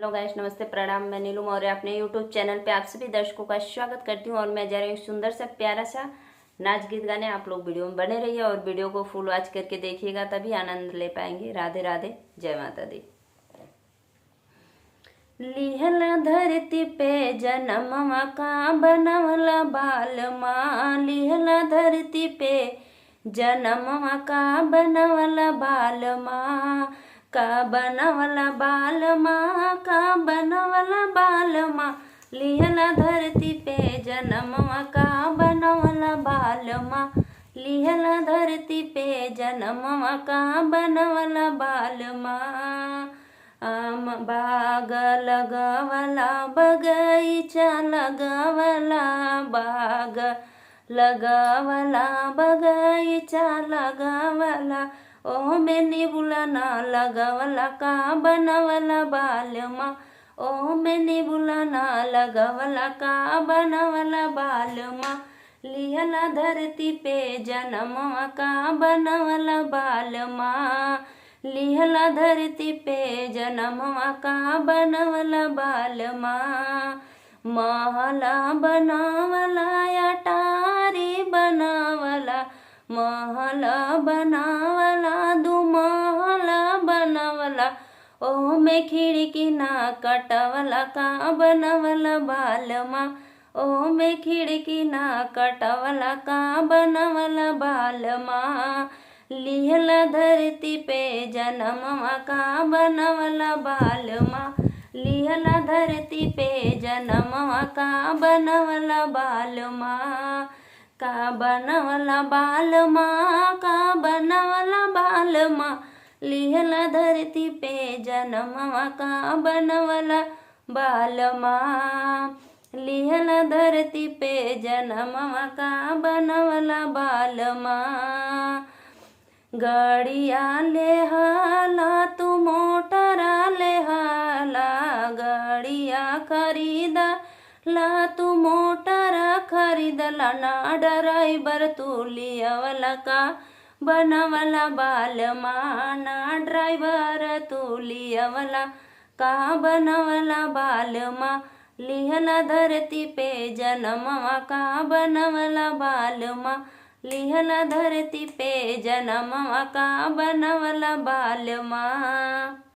Hello guys, नमस्ते, प्रणाम। मैं नीलू मौर्य अपने यूट्यूब चैनल पे आप सभी दर्शकों का स्वागत करती हूँ और मैं जा रही हूँ सुंदर सा प्यारा सा नाच गीत गाने। आप लोग वीडियो में बने रहिए और वीडियो को फुल वॉच करके देखिएगा, तभी आनंद ले पाएंगे। राधे राधे, जय माता दी। लिहला धरती पे जनमवा का बनवला बाल माँ, लिहला धरती पे जनमवा का बनवला बाल माँ, का बनवला बाल माँ, का बनवला बाल माँ, लिहला धरती पे जनमवा का बनवला बाल माँ, लिहला धरती पे जनमवा का बनवला बाल माँ। आम बाग लगवला, बगीचा लगवला, बाग लगवला, बगीचा लगवला, ओ में निबुला ना लगवला, का बनवला बाल माँ, ओ में निबुला ना लगवला, का बनवला बाल माँ, लिहला धरती पे जनमवा का बनवला बाल माँ, लिहला धरती पे जनमवा का बनवला बाल माँ। महला बनावला, अटारी बनावला, महला बनावला, दू महला बनावला, ओ में खिड़की ना कटवला, का बनवला बाल माँ, ओ में खिड़की ना कटवला, का बनवला बाल माँ, लिहला धरती पे जनमवा का बनवला बाल माँ, लिहला धरती पे जनमवा का बनवला बाल माँ, का बनवला बाल माँ, का बनवला बाल माँ, लिहला धरती पे जनमवा का बनवला बाल माँ, लिहला धरती पे जनमवा का बनवला बाल माँ। गाड़िया ले हाला, तू मोटरा ले हाला, गाड़िया खरीदा ला, तू मोटरा खरीदला ना, ड्राइवर तू लियावला, का बनवला बाल माँ, ना ड्राइवर तू लियावला, का बनवला बाल माँ, लिहला धरती पे जनमवा का बनवला बाल माँ, लिहला धरती पे जनमवा का बनवला बाल माँ।